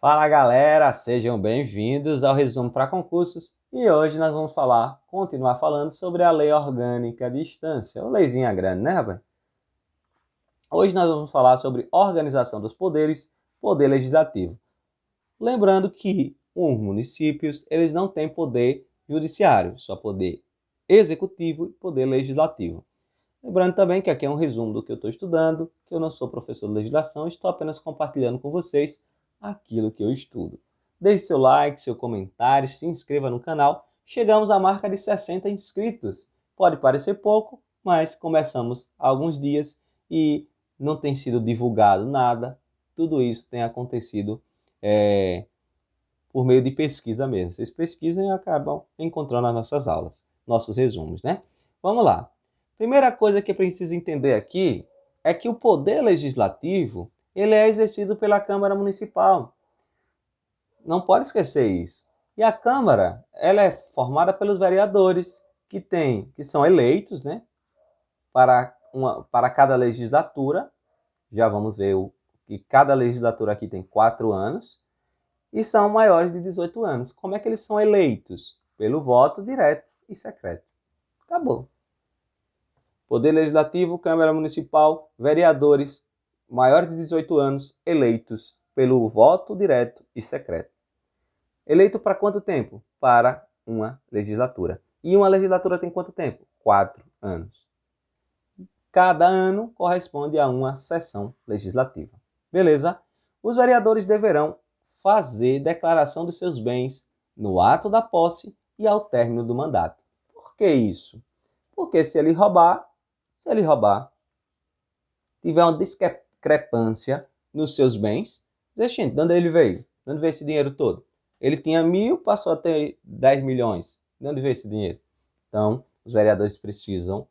Fala galera, sejam bem-vindos ao resumo para concursos e hoje nós vamos continuar falando sobre a Lei Orgânica de Instância, ou leizinha grande, né, rapaz? Hoje nós vamos falar sobre organização dos poderes, poder legislativo. Lembrando que os municípios, eles não têm poder judiciário, só poder executivo e poder legislativo. Lembrando também que aqui é um resumo do que eu estou estudando, que eu não sou professor de legislação, estou apenas compartilhando com vocês aquilo que eu estudo. Deixe seu like, seu comentário, se inscreva no canal. Chegamos à marca de 60 inscritos. Pode parecer pouco, mas começamos há alguns dias e não tem sido divulgado nada. Tudo isso tem acontecido por meio de pesquisa mesmo. Vocês pesquisam e acabam encontrando as nossas aulas, nossos resumos, né? Vamos lá. Primeira coisa que é preciso entender aqui é que o poder legislativo ele é exercido pela Câmara Municipal. Não pode esquecer isso. E a Câmara, ela é formada pelos vereadores que são eleitos, né, para cada legislatura. Já vamos ver que cada legislatura aqui tem 4 anos e são maiores de 18 anos. Como é que eles são eleitos? Pelo voto direto e secreto. Acabou. Poder Legislativo, Câmara Municipal, vereadores maiores de 18 anos eleitos pelo voto direto e secreto. Eleito para quanto tempo? Para uma legislatura. E uma legislatura tem quanto tempo? 4 anos. Cada ano corresponde a uma sessão legislativa. Beleza? Os vereadores deverão fazer declaração dos seus bens no ato da posse e ao término do mandato. Por que isso? Porque se ele roubar, tiver uma discrepância nos seus bens, gente, de onde ele veio? De onde veio esse dinheiro todo? Ele tinha 1.000, passou a ter 10 milhões. De onde veio esse dinheiro? Então, os vereadores precisam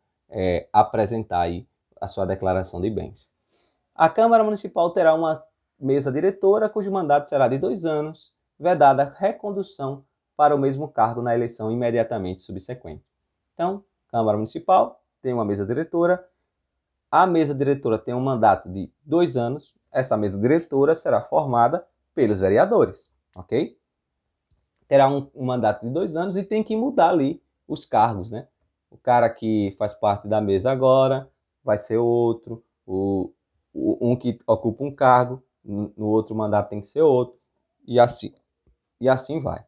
apresentar aí a sua declaração de bens. A Câmara Municipal terá uma mesa diretora, cujo mandato será de 2 anos, vedada a recondução para o mesmo cargo na eleição imediatamente subsequente. Então, Câmara Municipal tem uma mesa diretora. A mesa diretora tem um mandato de 2 anos. Essa mesa diretora será formada pelos vereadores, ok? Terá um mandato de 2 anos e tem que mudar ali os cargos, né? O cara que faz parte da mesa agora vai ser outro, um que ocupa um cargo, no outro mandato tem que ser outro, e assim vai.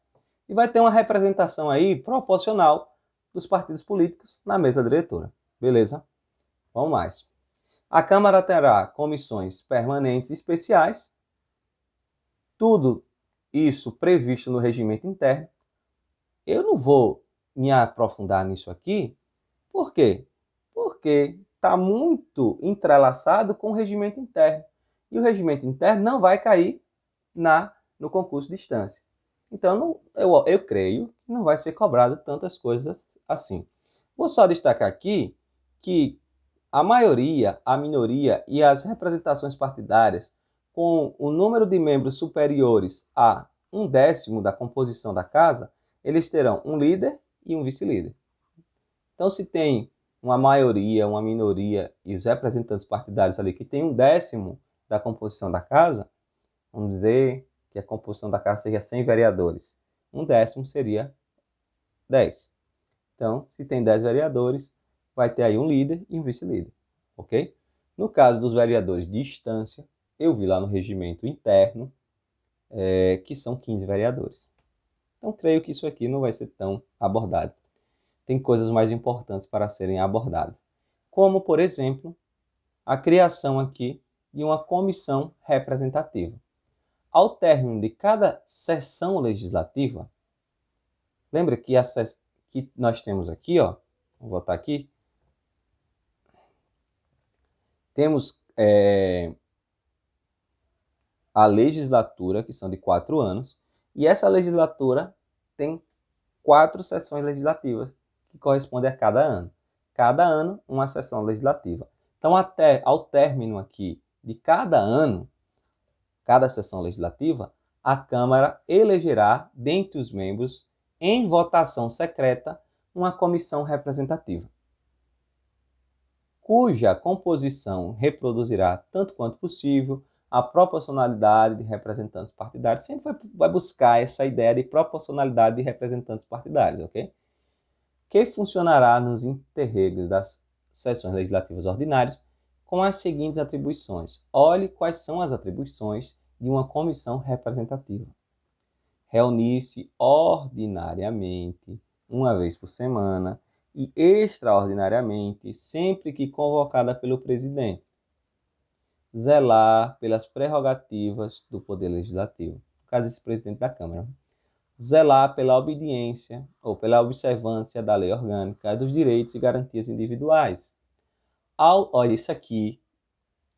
E vai ter uma representação aí proporcional dos partidos políticos na mesa diretora, beleza? Vamos mais. A Câmara terá comissões permanentes especiais, tudo isso previsto no regimento interno. Eu não vou me aprofundar nisso aqui, por quê? Porque está muito entrelaçado com o regimento interno. E o regimento interno não vai cair no concurso de instância. Então, eu creio que não vai ser cobrado tantas coisas assim. Vou só destacar aqui que a maioria, a minoria e as representações partidárias com o número de membros superiores a 1/10 da composição da casa, eles terão um líder e um vice-líder. Então, se tem uma maioria, uma minoria e os representantes partidários ali que tem 1/10 da composição da casa, vamos dizer que a composição da casa seria 100 vereadores. 1/10 seria 10. Então, se tem 10 vereadores, vai ter aí um líder e um vice-líder, ok? No caso dos vereadores de instância, eu vi lá no regimento interno que são 15 vereadores. Então, creio que isso aqui não vai ser tão abordado. Tem coisas mais importantes para serem abordadas, como, por exemplo, a criação aqui de uma comissão representativa. Ao término de cada sessão legislativa, lembra que que nós temos aqui, ó, vou voltar aqui, temos a legislatura, que são de 4 anos, e essa legislatura tem 4 sessões legislativas, que correspondem a cada ano. Cada ano, uma sessão legislativa. Então, até ao término aqui de cada ano, cada sessão legislativa, a Câmara elegerá, dentre os membros, em votação secreta, uma comissão representativa, cuja composição reproduzirá, tanto quanto possível, a proporcionalidade de representantes partidários, sempre vai buscar essa ideia de proporcionalidade de representantes partidários, ok? Que funcionará nos interregos das sessões legislativas ordinárias com as seguintes atribuições. Olhe quais são as atribuições de uma comissão representativa. Reunir-se ordinariamente, uma vez por semana, e extraordinariamente, sempre que convocada pelo presidente. Zelar pelas prerrogativas do Poder Legislativo, no caso, esse presidente da Câmara. Zelar pela obediência ou pela observância da lei orgânica dos direitos e garantias individuais. Olha, isso aqui,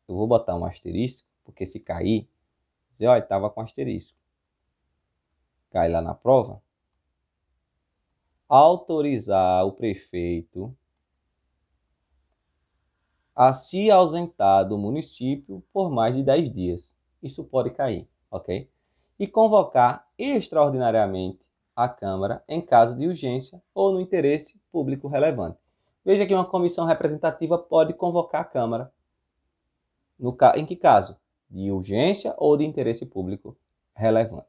eu vou botar um asterisco, porque se cair, dizer, olha, estava com asterisco. Cai lá na prova. Autorizar o prefeito a se ausentar do município por mais de 10 dias. Isso pode cair, ok? E convocar extraordinariamente a Câmara em caso de urgência ou no interesse público relevante. Veja que uma comissão representativa pode convocar a Câmara. Em que caso? De urgência ou de interesse público relevante.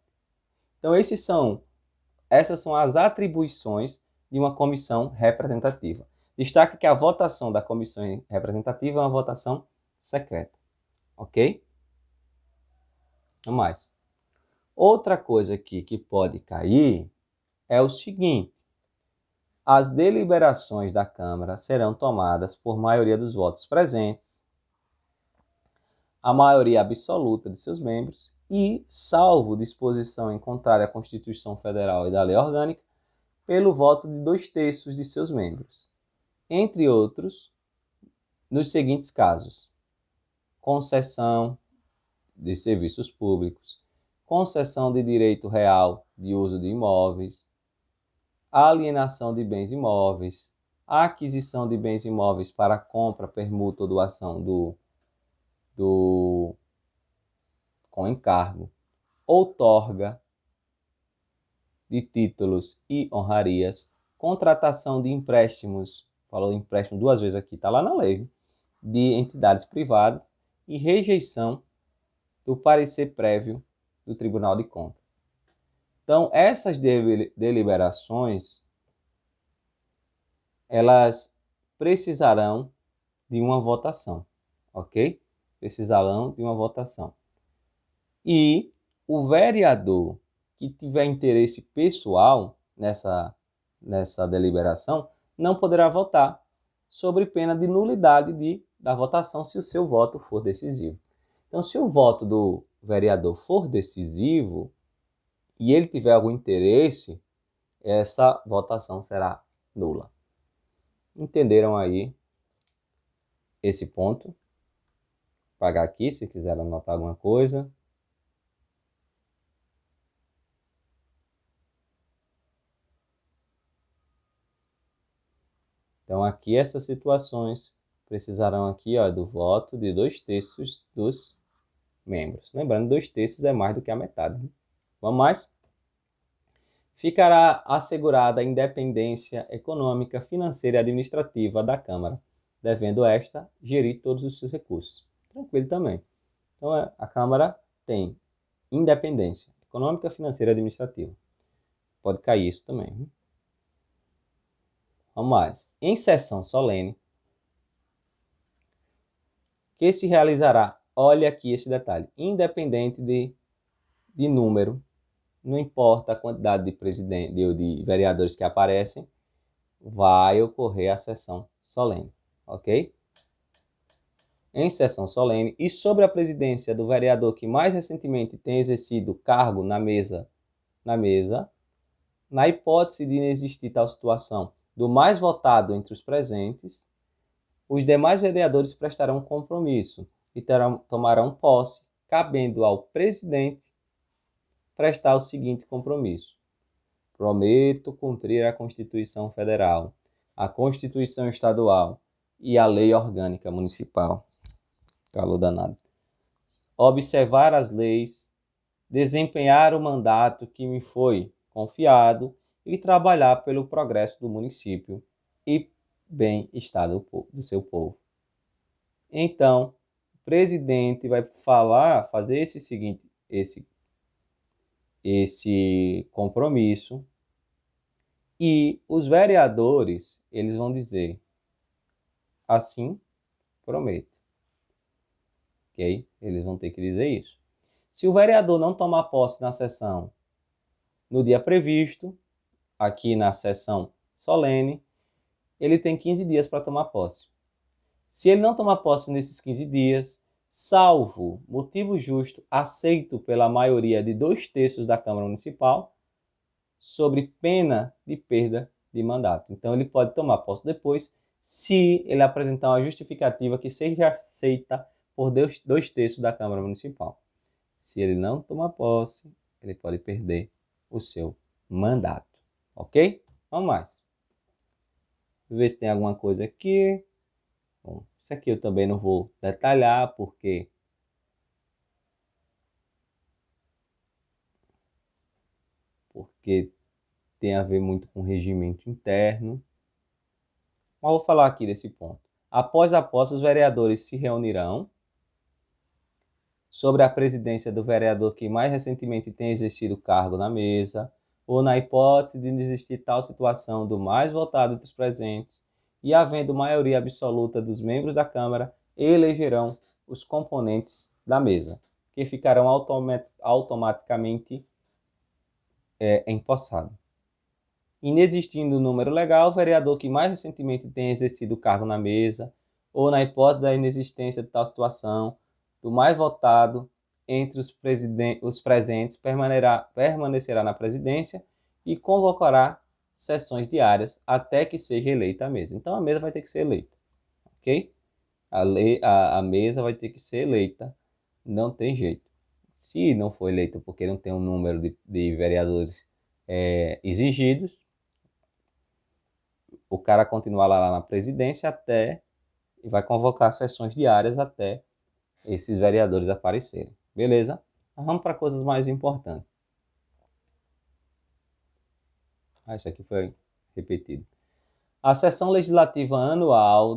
Então, essas são as atribuições de uma comissão representativa. Destaque que a votação da comissão representativa é uma votação secreta. Ok? Vamos mais. Outra coisa aqui que pode cair é o seguinte. As deliberações da Câmara serão tomadas por maioria dos votos presentes, a maioria absoluta de seus membros e, salvo disposição em contrária à Constituição Federal e da Lei Orgânica, pelo voto de 2/3 de seus membros. Entre outros, nos seguintes casos: concessão de serviços públicos, concessão de direito real de uso de imóveis, alienação de bens imóveis, aquisição de bens imóveis para compra, permuta ou doação com encargo, outorga de títulos e honrarias, contratação de empréstimos, falou empréstimo 2 vezes aqui, está lá na lei, de entidades privadas e rejeição do parecer prévio do Tribunal de Contas. Então, essas deliberações, elas precisarão de uma votação, ok? Precisarão de uma votação. E o vereador que tiver interesse pessoal nessa deliberação não poderá votar, sobre pena de nulidade da votação se o seu voto for decisivo. Então, se o voto do vereador for decisivo e ele tiver algum interesse, essa votação será nula. Entenderam aí esse ponto? Vou apagar aqui se quiser anotar alguma coisa. Então, aqui essas situações precisarão aqui, ó, do voto de 2/3 dos membros. Lembrando, 2/3 é mais do que a metade. Né? Vamos mais? Ficará assegurada a independência econômica, financeira e administrativa da Câmara, devendo esta gerir todos os seus recursos. Tranquilo também. Então, a Câmara tem independência econômica, financeira e administrativa. Pode cair isso também. Né? Vamos mais. Em sessão solene, que se realizará, olha aqui esse detalhe, independente de número, não importa a quantidade de vereadores que aparecem, vai ocorrer a sessão solene, ok? Em sessão solene e sobre a presidência do vereador que mais recentemente tem exercido cargo na mesa, na hipótese de inexistir tal situação do mais votado entre os presentes, os demais vereadores prestarão compromisso e tomarão posse, cabendo ao presidente prestar o seguinte compromisso: prometo cumprir a Constituição Federal, a Constituição Estadual e a Lei Orgânica Municipal. Calor danado. Observar as leis, desempenhar o mandato que me foi confiado e trabalhar pelo progresso do município e bem-estar do seu povo. Então, presidente vai fazer esse compromisso, e os vereadores, eles vão dizer, assim prometo. Ok? Eles vão ter que dizer isso. Se o vereador não tomar posse na sessão no dia previsto, aqui na sessão solene, ele tem 15 dias para tomar posse. Se ele não tomar posse nesses 15 dias, salvo motivo justo aceito pela maioria de 2/3 da Câmara Municipal, sobre pena de perda de mandato. Então, ele pode tomar posse depois, se ele apresentar uma justificativa que seja aceita por 2/3 da Câmara Municipal. Se ele não tomar posse, ele pode perder o seu mandato. Ok? Vamos mais. Ver se tem alguma coisa aqui. Bom, isso aqui eu também não vou detalhar, porque tem a ver muito com regimento interno. Mas vou falar aqui desse ponto. Após a posse, os vereadores se reunirão sobre a presidência do vereador que mais recentemente tem exercido o cargo na mesa, ou na hipótese de existir tal situação do mais votado dos presentes, e havendo maioria absoluta dos membros da Câmara, elegerão os componentes da mesa, que ficarão automaticamente empossados. Inexistindo o número legal, o vereador que mais recentemente tem exercido o cargo na mesa, ou na hipótese da inexistência de tal situação, do mais votado entre os presentes permanecerá na presidência e convocará sessões diárias até que seja eleita a mesa. Então a mesa vai ter que ser eleita, ok? A mesa vai ter que ser eleita, não tem jeito. Se não for eleita porque não tem um número de vereadores exigidos, o cara continuar lá na presidência e vai convocar sessões diárias até esses vereadores aparecerem. Beleza? Vamos para coisas mais importantes. Isso aqui foi repetido. A sessão legislativa anual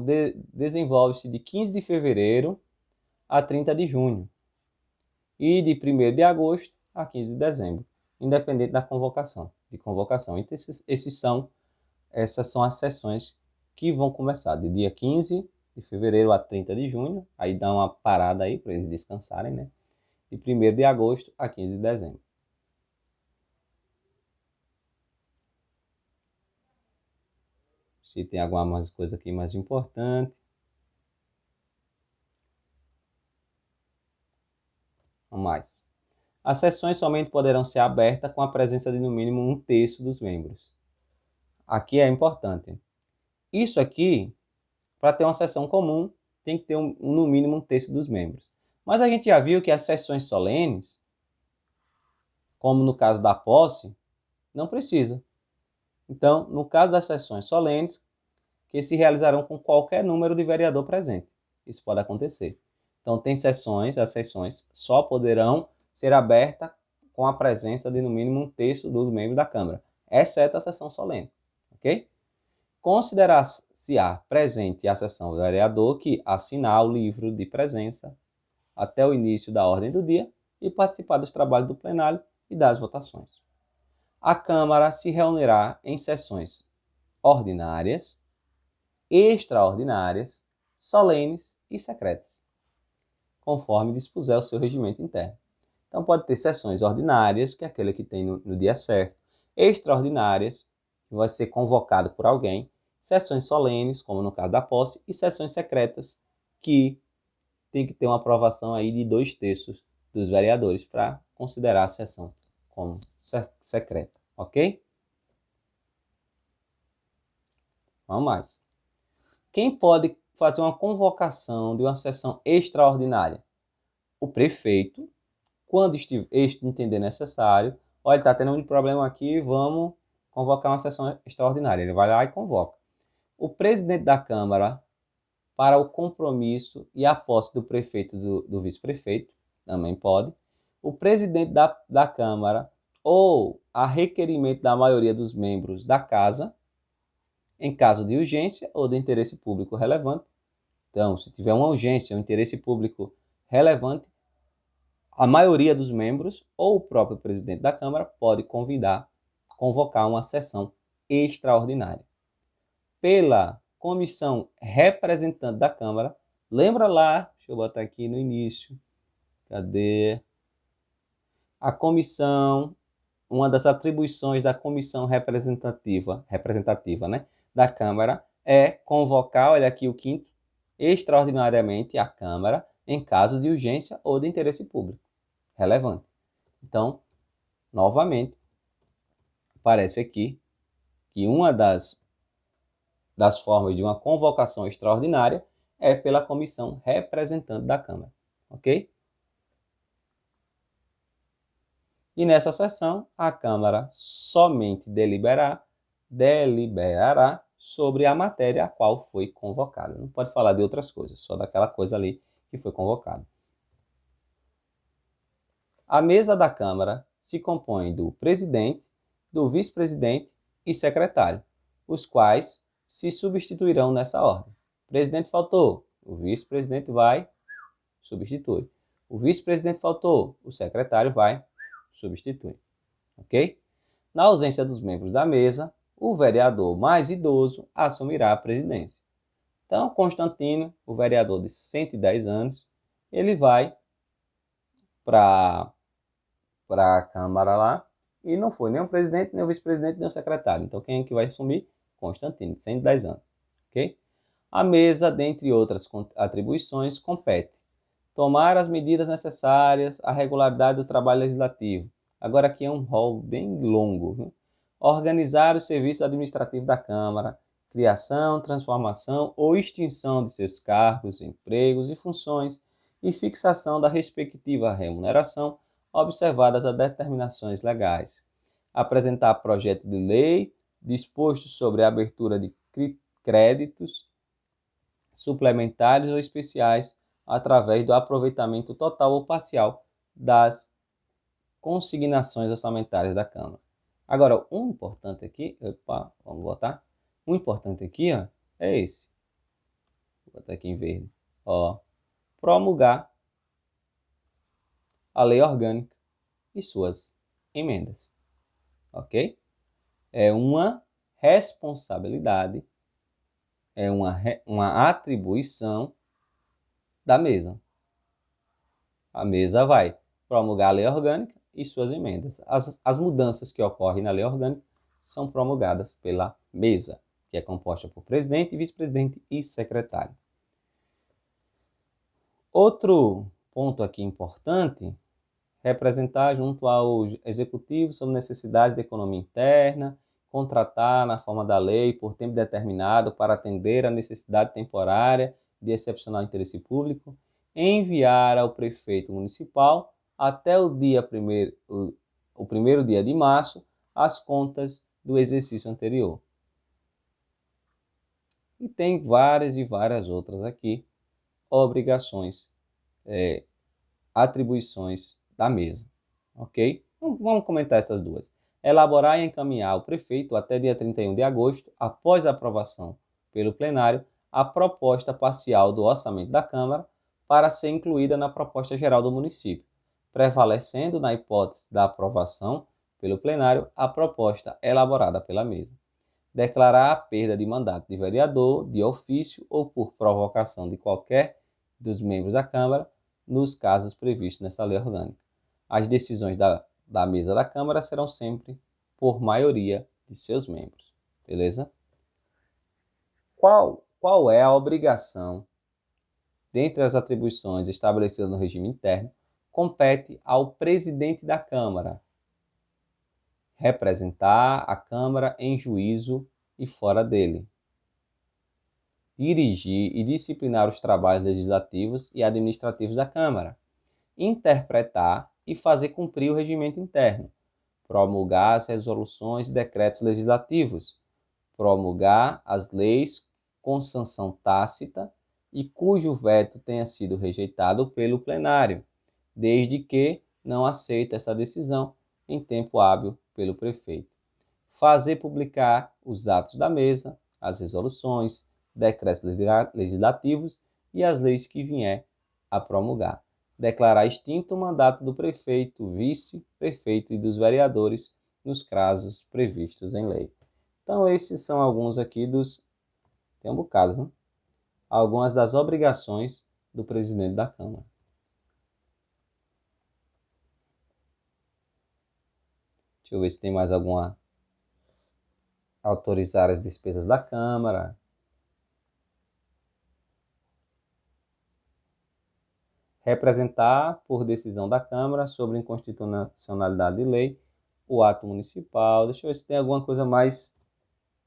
desenvolve-se de 15 de fevereiro a 30 de junho e de 1º de agosto a 15 de dezembro, independente da convocação. Então, essas são as sessões que vão começar de dia 15 de fevereiro a 30 de junho, aí dá uma parada aí para eles descansarem, né? De 1º de agosto a 15 de dezembro. Se tem alguma mais coisa aqui mais importante. Vamos mais. As sessões somente poderão ser abertas com a presença de no mínimo 1/3 dos membros. Aqui é importante. Isso aqui, para ter uma sessão comum, tem que ter no mínimo 1/3 dos membros. Mas a gente já viu que as sessões solenes, como no caso da posse, não precisa. Então, no caso das sessões solenes, que se realizarão com qualquer número de vereador presente. Isso pode acontecer. Então, as sessões só poderão ser abertas com a presença de no mínimo 1/3 dos membros da Câmara, exceto a sessão solene. Ok? Considerar-se-á presente a sessão do vereador que assinar o livro de presença até o início da ordem do dia e participar dos trabalhos do plenário e das votações. A Câmara se reunirá em sessões ordinárias, extraordinárias, solenes e secretas, conforme dispuser o seu regimento interno. Então pode ter sessões ordinárias, que é aquele que tem no dia certo, extraordinárias, que vai ser convocado por alguém, sessões solenes, como no caso da posse, e sessões secretas, que tem que ter uma aprovação aí de 2/3 dos vereadores para considerar a sessão como secreta, ok? Vamos mais. Quem pode fazer uma convocação de uma sessão extraordinária? O prefeito, quando este entender necessário. Olha, está tendo um problema aqui, vamos convocar uma sessão extraordinária. Ele vai lá e convoca. O presidente da Câmara, para o compromisso e a posse do prefeito e do vice-prefeito, também pode. O presidente da Câmara, ou a requerimento da maioria dos membros da Casa, em caso de urgência ou de interesse público relevante, Então, se tiver uma urgência, um interesse público relevante, a maioria dos membros ou o próprio presidente da Câmara pode convocar uma sessão extraordinária. Pela comissão representante da Câmara, lembra lá, deixa eu botar aqui no início, cadê? A comissão, uma das atribuições da comissão representativa, né, da Câmara é convocar, olha aqui o quinto, extraordinariamente a Câmara em caso de urgência ou de interesse público relevante. Então, novamente, aparece aqui que uma das formas de uma convocação extraordinária é pela comissão representante da Câmara, ok? E nessa sessão, a Câmara somente deliberará sobre a matéria a qual foi convocada. Não pode falar de outras coisas, só daquela coisa ali que foi convocada. A mesa da Câmara se compõe do presidente, do vice-presidente e secretário, os quais se substituirão nessa ordem. O presidente faltou, o vice-presidente vai, substitui. O vice-presidente faltou, o secretário vai, substitui. Ok? Na ausência dos membros da mesa, o vereador mais idoso assumirá a presidência. Então, Constantino, o vereador de 110 anos, ele vai para a Câmara lá, e não foi nem o presidente, nem o vice-presidente, nem o secretário. Então, quem é que vai assumir? Constantino, de 110 anos. Ok? A mesa, dentre outras atribuições, compete tomar as medidas necessárias à regularidade do trabalho legislativo. Agora aqui é um rol bem longo. Viu? Organizar o serviço administrativo da Câmara, criação, transformação ou extinção de seus cargos, empregos e funções e fixação da respectiva remuneração, observadas as determinações legais. Apresentar projeto de lei disposto sobre a abertura de créditos suplementares ou especiais através do aproveitamento total ou parcial das consignações orçamentárias da Câmara. Agora, um importante aqui, vamos botar, um importante aqui, ó, é esse. Vou botar aqui em verde. Ó, promulgar a lei orgânica e suas emendas. Ok? É uma responsabilidade, é uma atribuição da mesa. A mesa vai promulgar a lei orgânica e suas emendas. As mudanças que ocorrem na lei orgânica são promulgadas pela mesa, que é composta por presidente, vice-presidente e secretário. Outro ponto aqui importante, representar junto ao executivo sobre necessidades da economia interna, contratar na forma da lei por tempo determinado para atender a necessidade temporária de excepcional interesse público, enviar ao prefeito municipal até o primeiro dia de março as contas do exercício anterior. E tem várias e várias outras aqui, obrigações, atribuições da mesa, ok? Então, vamos comentar essas duas. Elaborar e encaminhar ao prefeito até dia 31 de agosto, após a aprovação pelo plenário, a proposta parcial do orçamento da Câmara para ser incluída na proposta geral do município, prevalecendo na hipótese da aprovação pelo plenário a proposta elaborada pela mesa. Declarar a perda de mandato de vereador, de ofício ou por provocação de qualquer dos membros da Câmara, nos casos previstos nessa lei orgânica. As decisões da mesa da Câmara serão sempre por maioria de seus membros. Beleza? Qual é a obrigação, dentre as atribuições estabelecidas no regime interno, compete ao presidente da Câmara representar a Câmara em juízo e fora dele, dirigir e disciplinar os trabalhos legislativos e administrativos da Câmara, interpretar e fazer cumprir o regimento interno, promulgar as resoluções e decretos legislativos, promulgar as leis com sanção tácita e cujo veto tenha sido rejeitado pelo plenário, desde que não aceite essa decisão em tempo hábil pelo prefeito. Fazer publicar os atos da mesa, as resoluções, decretos legislativos e as leis que vier a promulgar. Declarar extinto o mandato do prefeito, vice-prefeito e dos vereadores nos casos previstos em lei. Então, esses são alguns aqui dos... Tem um bocado, né? Algumas das obrigações do presidente da Câmara. Deixa eu ver se tem mais alguma. Autorizar as despesas da Câmara. Representar, por decisão da Câmara, sobre inconstitucionalidade de lei, o ato municipal. Deixa eu ver se tem alguma coisa mais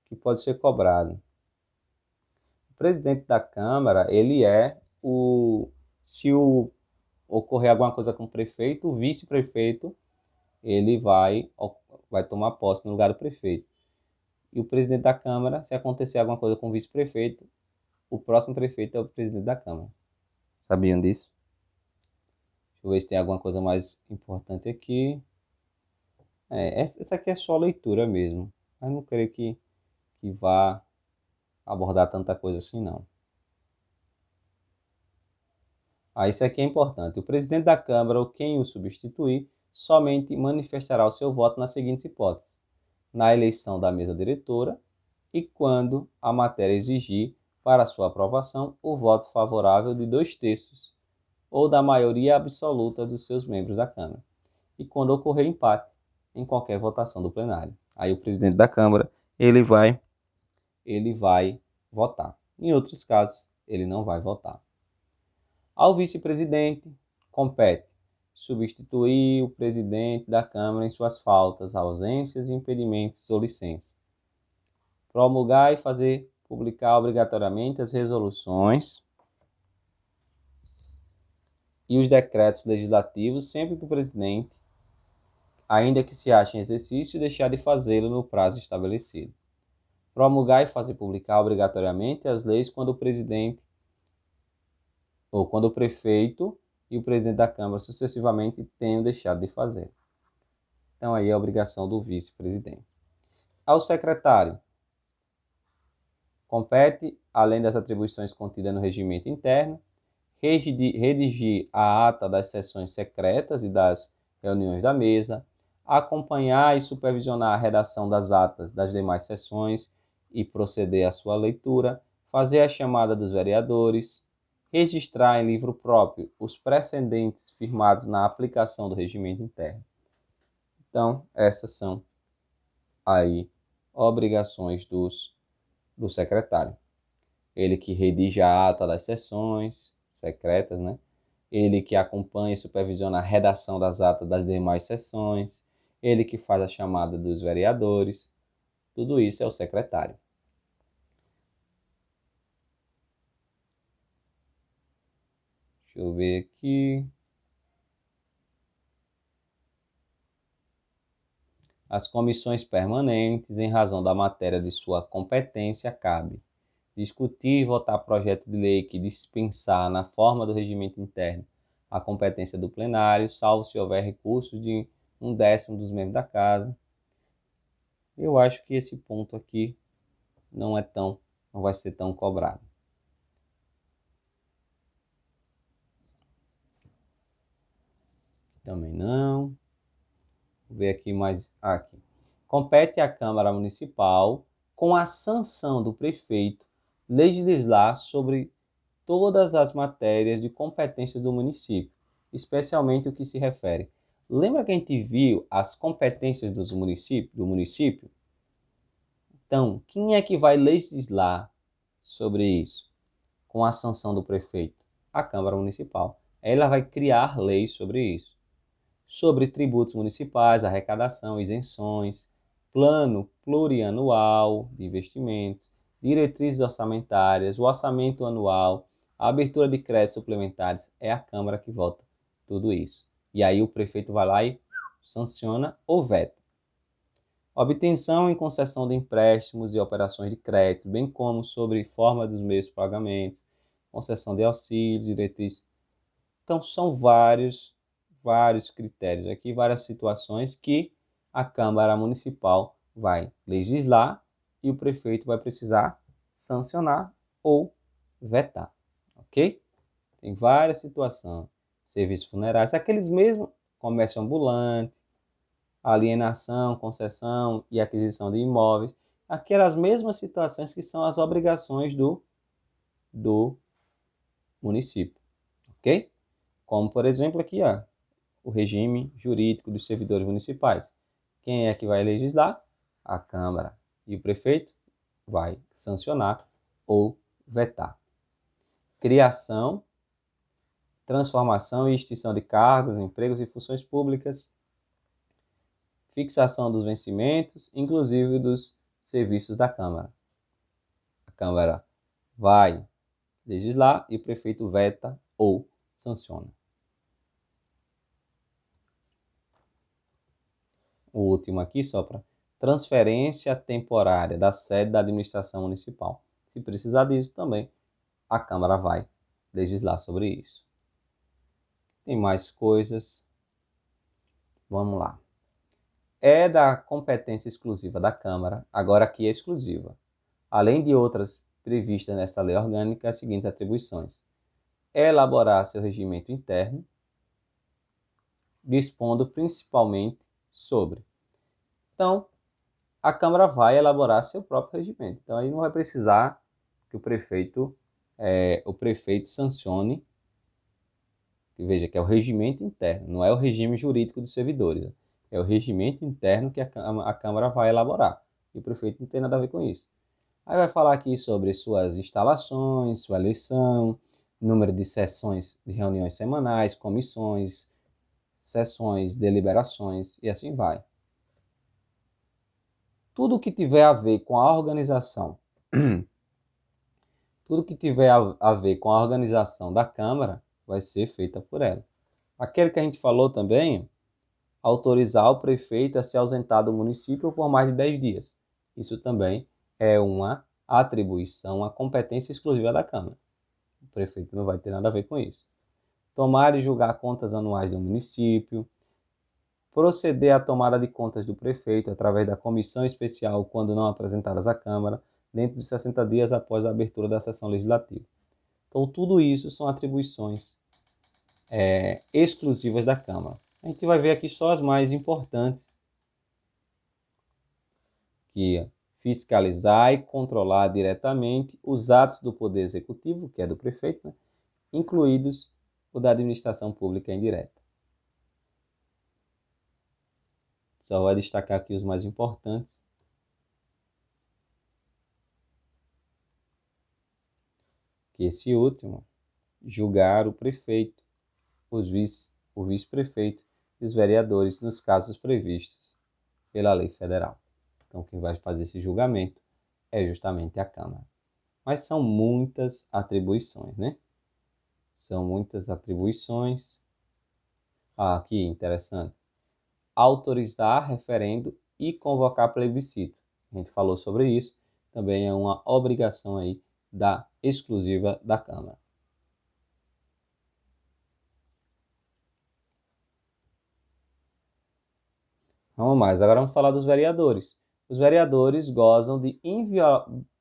que pode ser cobrado. O presidente da Câmara, ele é o... Se ocorrer alguma coisa com o prefeito, o vice-prefeito, ele vai tomar posse no lugar do prefeito. E o presidente da Câmara, se acontecer alguma coisa com o vice-prefeito, o próximo prefeito é o presidente da Câmara. Sabiam disso? Deixa eu ver se tem alguma coisa mais importante aqui. Essa aqui é só leitura mesmo. Mas não creio que vá abordar tanta coisa assim, não. Isso aqui é importante. O presidente da Câmara ou quem o substituir somente manifestará o seu voto nas seguintes hipóteses: na eleição da mesa diretora e quando a matéria exigir para sua aprovação o voto favorável de 2/3 ou da maioria absoluta dos seus membros da Câmara, e quando ocorrer empate em qualquer votação do plenário. Aí o presidente da Câmara, ele vai votar. Em outros casos, ele não vai votar. Ao vice-presidente, compete substituir o presidente da Câmara em suas faltas, ausências, impedimentos ou licença. Promulgar e publicar obrigatoriamente as resoluções e os decretos legislativos sempre que o presidente, ainda que se ache em exercício, deixar de fazê-lo no prazo estabelecido. Promulgar e publicar obrigatoriamente as leis quando o presidente ou quando o prefeito e o presidente da Câmara sucessivamente tenham deixado de fazer. Então aí é a obrigação do vice-presidente. Ao secretário, compete, além das atribuições contidas no regimento interno, redigir a ata das sessões secretas e das reuniões da mesa, acompanhar e supervisionar a redação das atas das demais sessões e proceder à sua leitura, fazer a chamada dos vereadores, registrar em livro próprio os precedentes firmados na aplicação do regimento interno. Então, essas são aí obrigações do secretário. Ele que redige a ata das sessões secretas, né? Ele que acompanha e supervisiona a redação das atas das demais sessões, ele que faz a chamada dos vereadores, tudo isso é o secretário. Deixa eu ver aqui. As comissões permanentes, em razão da matéria de sua competência, cabe discutir e votar projeto de lei que dispensar, na forma do regimento interno, a competência do plenário, salvo se houver recursos de 1/10 dos membros da casa. Eu acho que esse ponto aqui não vai ser tão cobrado. Também não. Vou ver aqui mais. Aqui. Compete à Câmara Municipal, com a sanção do prefeito, legislar sobre todas as matérias de competências do município, especialmente o que se refere. Lembra que a gente viu as competências do município? Então, quem é que vai legislar sobre isso? Com a sanção do prefeito? A Câmara Municipal. Ela vai criar leis sobre isso. Sobre tributos municipais, arrecadação, isenções, plano plurianual de investimentos, diretrizes orçamentárias, o orçamento anual, a abertura de créditos suplementares, é a Câmara que vota tudo isso. E aí o prefeito vai lá e sanciona ou veta. Obtenção e concessão de empréstimos e operações de crédito, bem como sobre forma dos meios de pagamentos, concessão de auxílios, diretrizes. Então são vários critérios aqui, várias situações que a Câmara Municipal vai legislar e o prefeito vai precisar sancionar ou vetar. ok? Tem várias situações. Serviços funerários, aqueles mesmos, comércio ambulante, alienação, concessão e aquisição de imóveis, aquelas mesmas situações que são as obrigações do município, ok? Como, por exemplo, aqui, ó, o regime jurídico dos servidores municipais. Quem é que vai legislar? A Câmara. E o prefeito vai sancionar ou vetar. Criação, transformação e extinção de cargos, empregos e funções públicas, fixação dos vencimentos, inclusive dos serviços da Câmara. A Câmara vai legislar e o prefeito veta ou sanciona. O último aqui, só para transferência temporária da sede da administração municipal. Se precisar disso também, a Câmara vai legislar sobre isso. Tem mais coisas. Vamos lá. É da competência exclusiva da Câmara, agora aqui é exclusiva, além de outras previstas nessa lei orgânica, as seguintes atribuições: elaborar seu regimento interno, dispondo principalmente sobre. Então, a Câmara vai elaborar seu próprio regimento. Então, aí não vai precisar que o prefeito sancione, que veja que é o regimento interno, não é o regime jurídico dos servidores. É o regimento interno que a Câmara vai elaborar. E o prefeito não tem nada a ver com isso. Aí vai falar aqui sobre suas instalações, sua eleição, número de sessões de reuniões semanais, comissões, sessões, deliberações e assim vai. Tudo que tiver a ver com a organização, tudo que tiver a ver com a organização da Câmara vai ser feita por ela. Aquele que a gente falou também, autorizar o prefeito a se ausentar do município por mais de 10 dias. Isso também é uma atribuição, uma competência exclusiva da Câmara. O prefeito não vai ter nada a ver com isso. Tomar e julgar contas anuais do município, proceder à tomada de contas do prefeito através da comissão especial quando não apresentadas à Câmara, dentro de 60 dias após a abertura da sessão legislativa. Então, tudo isso são atribuições exclusivas da Câmara. A gente vai ver aqui só as mais importantes, que é fiscalizar e controlar diretamente os atos do Poder Executivo, que é do prefeito, né? Incluídos o da administração pública indireta. Só vai destacar aqui os mais importantes. Que esse último, julgar o prefeito, o vice-prefeito e os vereadores nos casos previstos pela lei federal. Então, quem vai fazer esse julgamento é justamente a Câmara. Mas são muitas atribuições, né? São muitas atribuições. Aqui, interessante. Autorizar referendo e convocar plebiscito. A gente falou sobre isso. Também é uma obrigação aí exclusiva da Câmara. Vamos mais. Agora vamos falar dos vereadores. Os vereadores gozam de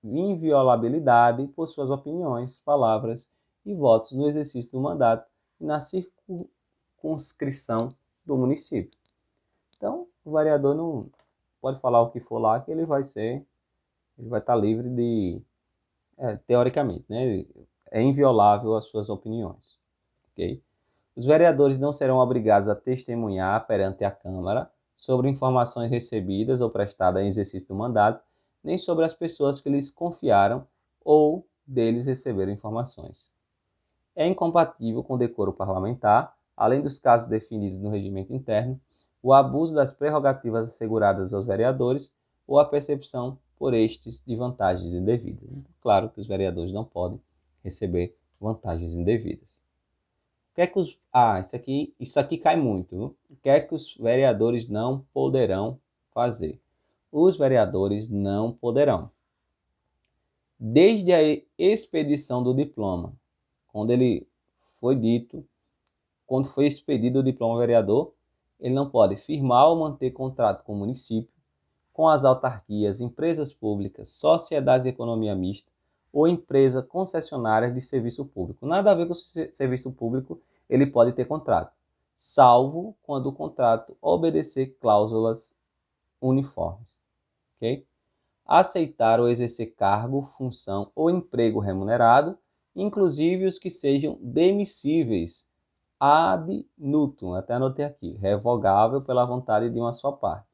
inviolabilidade por suas opiniões, palavras e votos no exercício do mandato e na circunscrição do município. Então, o vereador não pode falar o que for lá, que ele vai estar livre de, teoricamente, né? É inviolável as suas opiniões, ok? Os vereadores não serão obrigados a testemunhar perante a Câmara sobre informações recebidas ou prestadas em exercício do mandato, nem sobre as pessoas que lhes confiaram ou deles receberam informações. É incompatível com o decoro parlamentar, além dos casos definidos no regimento interno, o abuso das prerrogativas asseguradas aos vereadores ou a percepção por estes de vantagens indevidas. Claro que os vereadores não podem receber vantagens indevidas. O que é que isso aqui cai muito, viu? O que é que os vereadores não poderão fazer? Os vereadores não poderão, desde a expedição do diploma, quando foi expedido o diploma vereador, ele não pode firmar ou manter contrato com o município, com as autarquias, empresas públicas, sociedades de economia mista ou empresa concessionária de serviço público. Nada a ver com serviço público, ele pode ter contrato, salvo quando o contrato obedecer cláusulas uniformes. Okay? Aceitar ou exercer cargo, função ou emprego remunerado, inclusive os que sejam demissíveis ad nutum, até anotei aqui, revogável pela vontade de uma só parte,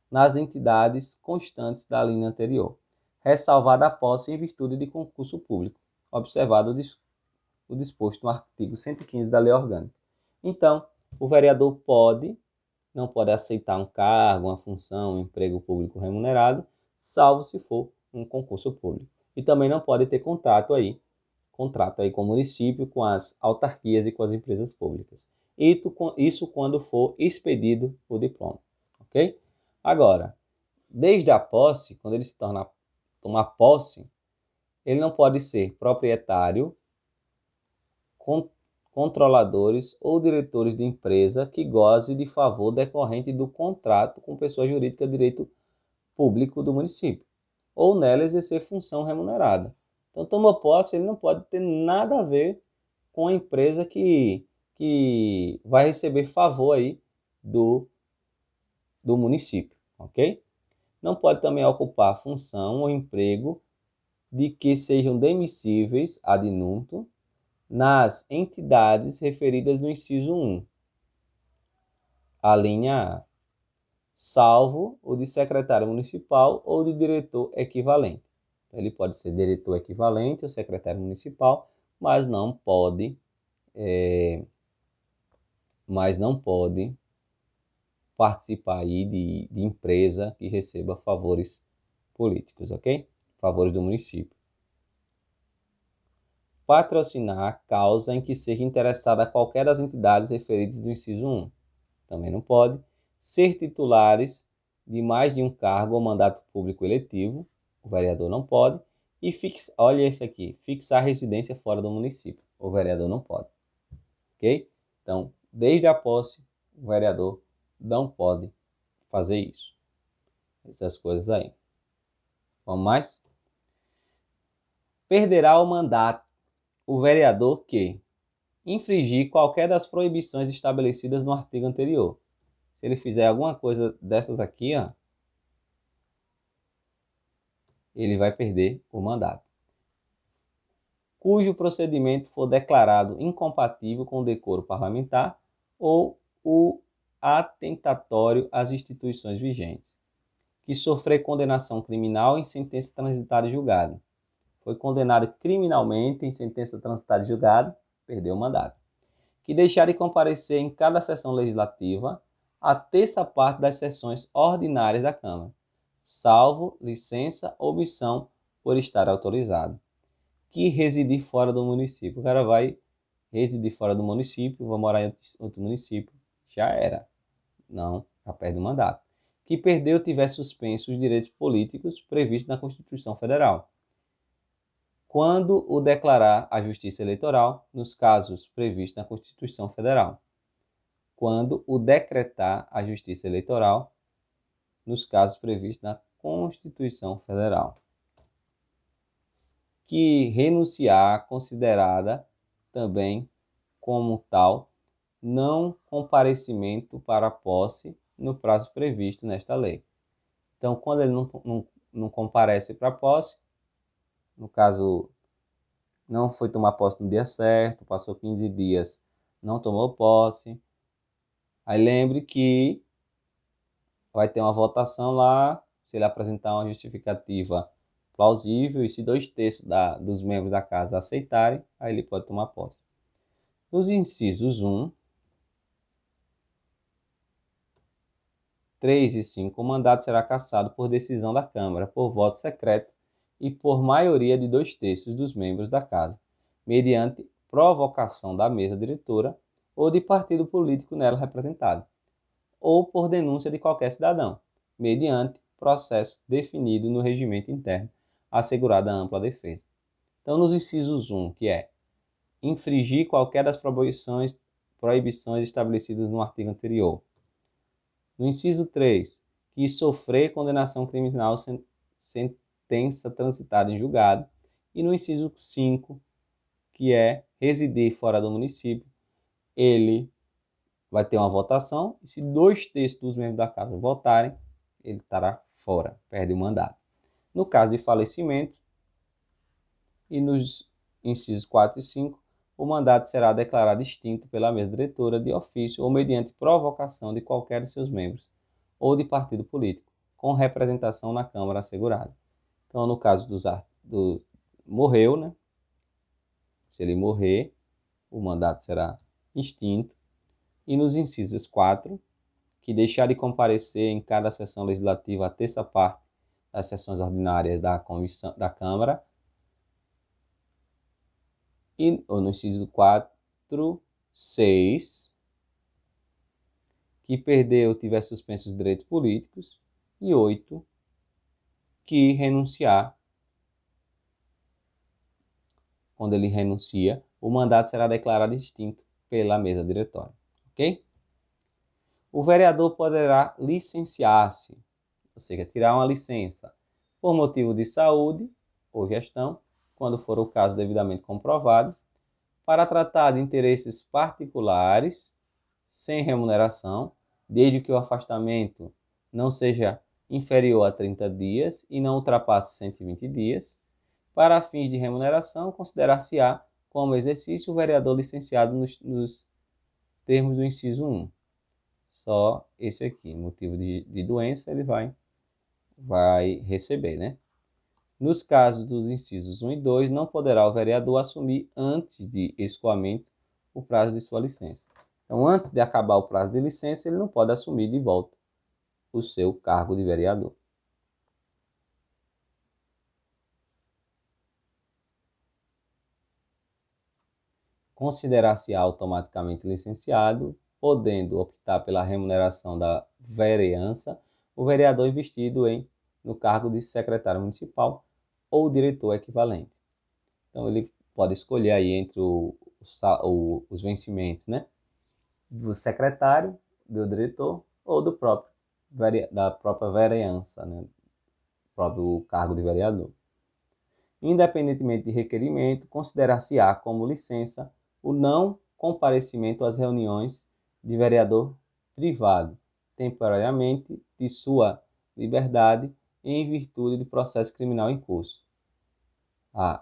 nas entidades constantes da linha anterior, ressalvada a posse em virtude de concurso público, observado o disposto no artigo 115 da Lei Orgânica. Então, o vereador não pode aceitar um cargo, uma função, um emprego público remunerado, salvo se for um concurso público. E também não pode ter contrato aí com o município, com as autarquias e com as empresas públicas. Isso quando for expedido o diploma, ok? Agora, desde a posse, quando ele se tomar posse, ele não pode ser proprietário, controladores ou diretores de empresa que goze de favor decorrente do contrato com pessoa jurídica de direito público do município, ou nela exercer função remunerada. Então, tomou posse, ele não pode ter nada a ver com a empresa que vai receber favor aí do município, ok? Não pode também ocupar função ou emprego de que sejam demissíveis ad nutum nas entidades referidas no inciso 1, a linha A, salvo o de secretário municipal ou de diretor equivalente. Então, ele pode ser diretor equivalente ou secretário municipal, mas não pode participar aí de empresa que receba favores políticos, ok? Favores do município. Patrocinar causa em que seja interessada qualquer das entidades referidas no inciso 1. Também não pode. Ser titulares de mais de um cargo ou mandato público eletivo. O vereador não pode. E olha esse aqui, fixar residência fora do município. O vereador não pode. Ok? Então, desde a posse, o vereador não pode fazer isso. Essas coisas aí. Vamos mais? Perderá o mandato o vereador que infringir qualquer das proibições estabelecidas no artigo anterior. Se ele fizer alguma coisa dessas aqui, ó, ele vai perder o mandato. Cujo procedimento for declarado incompatível com o decoro parlamentar ou o atentatório às instituições vigentes. Que sofrer condenação criminal em sentença transitada e julgada. Foi condenado criminalmente em sentença transitada e julgada, perdeu o mandato. Que deixar de comparecer em cada sessão legislativa a terça parte das sessões ordinárias da Câmara, salvo licença ou omissão por estar autorizado. Que residir fora do município. O cara vai residir fora do município, vai morar em outro município, já era. Não, já perde o mandato. Que perdeu ou tiver suspenso os direitos políticos previstos na Constituição Federal, quando o declarar a Justiça Eleitoral, nos casos previstos na Constituição Federal. Quando o decretar a Justiça Eleitoral, nos casos previstos na Constituição Federal. Que renunciar, considerada também como tal, não comparecimento para a posse no prazo previsto nesta lei. Então, quando ele não comparece para a posse, no caso, não foi tomar posse no dia certo, passou 15 dias, não tomou posse. Aí lembre que vai ter uma votação lá, se ele apresentar uma justificativa plausível e se 2/3 dos membros da casa aceitarem, aí ele pode tomar posse. Nos incisos 1, 3 e 5, o mandato será cassado por decisão da Câmara, por voto secreto e por maioria de 2/3 dos membros da Casa, mediante provocação da mesa diretora ou de partido político nela representado, ou por denúncia de qualquer cidadão, mediante processo definido no regimento interno, assegurada a ampla defesa. Então, nos incisos 1, que é infringir qualquer das proibições estabelecidas no artigo anterior. No inciso 3, que sofrer condenação criminal sentença transitada em julgado. E no inciso 5, que é residir fora do município, ele vai ter uma votação, e se 2/3 dos membros da casa votarem, ele estará fora, perde o mandato. No caso de falecimento, e nos incisos 4 e 5, o mandato será declarado extinto pela mesa diretora de ofício ou mediante provocação de qualquer de seus membros ou de partido político, com representação na Câmara assegurada. Então, no caso morreu, né? Se ele morrer, o mandato será extinto. E nos incisos 4, que deixar de comparecer em cada sessão legislativa a terça parte das sessões ordinárias da Câmara. E no inciso 4, 6, que perdeu ou tiver suspenso os direitos políticos. E 8, que renunciar. Quando ele renuncia, o mandato será declarado extinto pela mesa diretória. Ok? O vereador poderá licenciar-se, ou seja, tirar uma licença por motivo de saúde ou gestão, quando for o caso devidamente comprovado, para tratar de interesses particulares, sem remuneração, desde que o afastamento não seja inferior a 30 dias e não ultrapasse 120 dias. Para fins de remuneração, considerar-se-á como exercício o vereador licenciado nos termos do inciso 1. Só esse aqui, motivo de doença, ele vai receber, né? Nos casos dos incisos 1 e 2, não poderá o vereador assumir antes de escoamento o prazo de sua licença. Então, antes de acabar o prazo de licença, ele não pode assumir de volta o seu cargo de vereador. Considerar-se automaticamente licenciado, podendo optar pela remuneração da vereança, o vereador investido no cargo de secretário municipal ou diretor equivalente. Então, ele pode escolher aí entre os vencimentos, né? Do secretário, do diretor ou da própria vereança, né? Próprio cargo de vereador. Independentemente de requerimento, considerar-se-á como licença o não comparecimento às reuniões de vereador privado, temporariamente de sua liberdade em virtude de processo criminal em curso.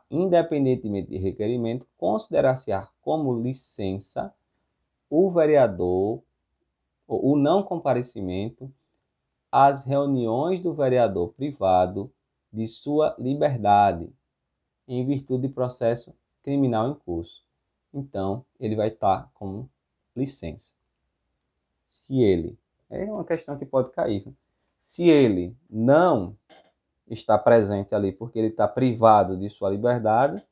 Independentemente de requerimento, considerar-se-á como licença o vereador, ou o não comparecimento às reuniões do vereador privado de sua liberdade, em virtude de processo criminal em curso. Então, ele vai estar com licença. Se ele... É uma questão que pode cair. Se ele não está presente ali porque ele está privado de sua liberdade,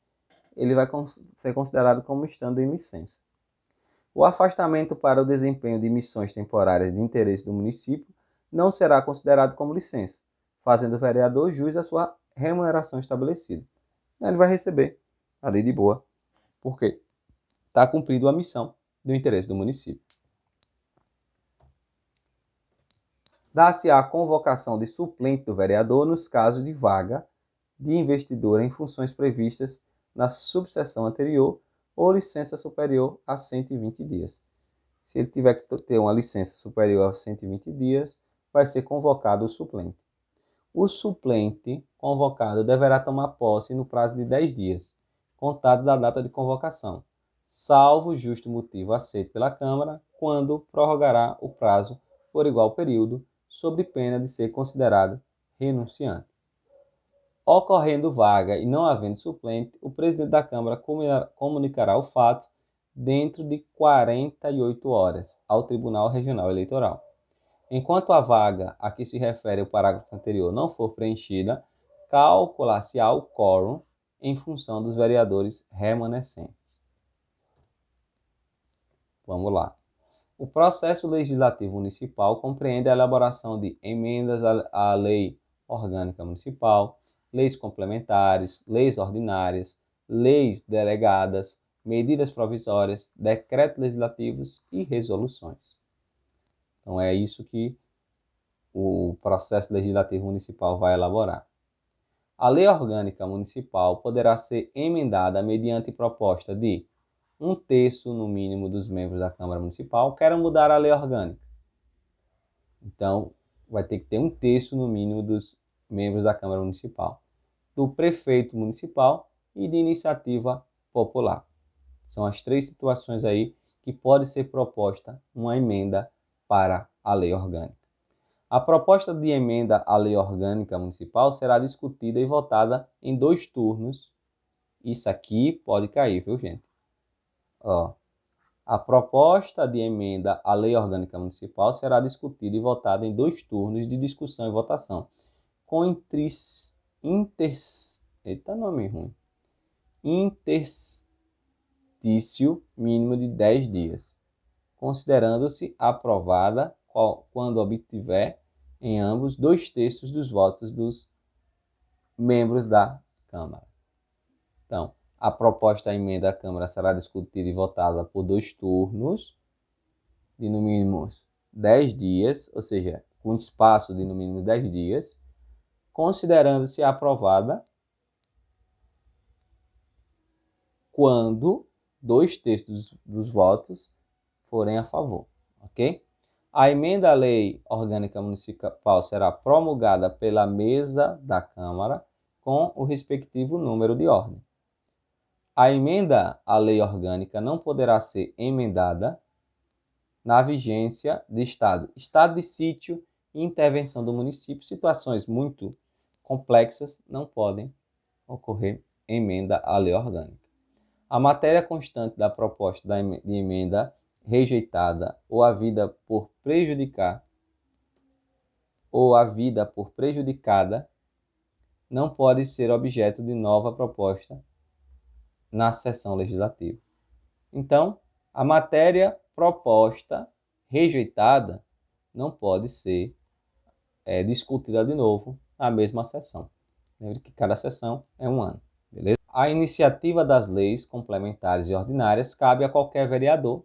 ele vai ser considerado como estando em licença. O afastamento para o desempenho de missões temporárias de interesse do município não será considerado como licença, fazendo o vereador jus à sua remuneração estabelecida. Ele vai receber ali de boa, porque está cumprindo a missão do interesse do município. Dá-se a convocação de suplente do vereador nos casos de vaga de investidura em funções previstas na subseção anterior ou licença superior a 120 dias. Se ele tiver que ter uma licença superior a 120 dias, vai ser convocado o suplente. O suplente convocado deverá tomar posse no prazo de 10 dias, contados da data de convocação, salvo justo motivo aceito pela Câmara, quando prorrogará o prazo por igual período, sob pena de ser considerado renunciante. Ocorrendo vaga e não havendo suplente, o presidente da Câmara comunicará o fato dentro de 48 horas ao Tribunal Regional Eleitoral. Enquanto a vaga a que se refere o parágrafo anterior não for preenchida, calcular-se-á o quórum em função dos vereadores remanescentes. Vamos lá. O processo legislativo municipal compreende a elaboração de emendas à lei orgânica municipal, leis complementares, leis ordinárias, leis delegadas, medidas provisórias, decretos legislativos e resoluções. Então é isso que o processo legislativo municipal vai elaborar. A lei orgânica municipal poderá ser emendada mediante proposta de 1/3 no mínimo dos membros da Câmara Municipal. Quero mudar a lei orgânica. Então, vai ter que ter 1/3 no mínimo dos membros da Câmara Municipal, do prefeito municipal e de iniciativa popular. São as 3 situações aí que pode ser proposta uma emenda para a lei orgânica. A proposta de emenda à lei orgânica municipal será discutida e votada em 2 turnos. Isso aqui pode cair, viu, gente? Ó, a proposta de emenda à lei orgânica municipal será discutida e votada em 2 turnos de discussão e votação, com interstício mínimo de 10 dias, considerando-se aprovada quando obtiver em ambos 2/3 dos votos dos membros da Câmara. Então, a proposta de emenda à Câmara será discutida e votada por 2 turnos, de no mínimo 10 dias, ou seja, com espaço de no mínimo 10 dias, considerando-se aprovada quando 2/3 dos votos forem a favor, ok? A emenda à lei orgânica municipal será promulgada pela mesa da Câmara com o respectivo número de ordem. A emenda à lei orgânica não poderá ser emendada na vigência de estado de sítio e intervenção do município. Situações muito complexas não podem ocorrer emenda à lei orgânica. A matéria constante da proposta de emenda rejeitada ou a vida por prejudicada não pode ser objeto de nova proposta na sessão legislativa. Então, a matéria proposta rejeitada não pode ser discutida de novo na mesma sessão. Lembre que cada sessão é um ano, beleza? A iniciativa das leis complementares e ordinárias cabe a qualquer vereador,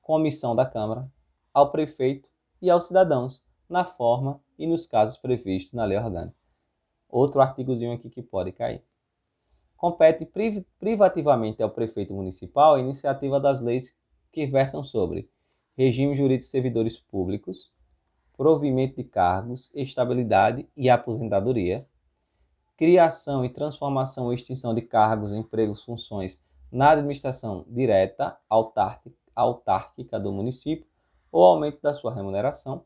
comissão da Câmara, ao prefeito e aos cidadãos, na forma e nos casos previstos na lei orgânica. Outro artigozinho aqui que pode cair. Compete privativamente ao prefeito municipal a iniciativa das leis que versam sobre regime jurídico de servidores públicos, provimento de cargos, estabilidade e aposentadoria, criação e transformação ou extinção de cargos, empregos, funções na administração direta, autárquica do município ou aumento da sua remuneração,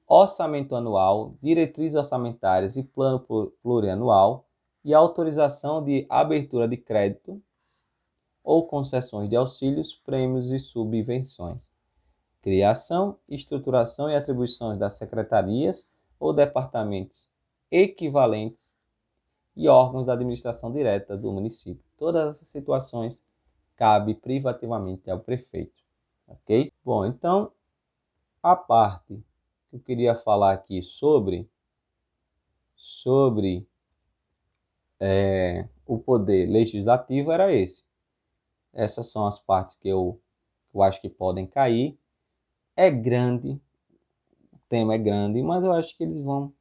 orçamento anual, diretrizes orçamentárias e plano plurianual e autorização de abertura de crédito ou concessões de auxílios, prêmios e subvenções, criação, estruturação e atribuições das secretarias ou departamentos equivalentes e órgãos da administração direta do município. Todas essas situações cabe privativamente ao prefeito, ok? Bom, então, a parte que eu queria falar aqui sobre o poder legislativo era esse. Essas são as partes que eu acho que podem cair. É grande, o tema é grande, mas eu acho que eles vão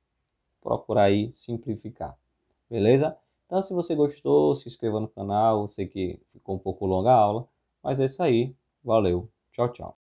procurar aí simplificar, beleza? Então, se você gostou, se inscreva no canal. Eu sei que ficou um pouco longa a aula, mas é isso aí. Valeu, tchau, tchau.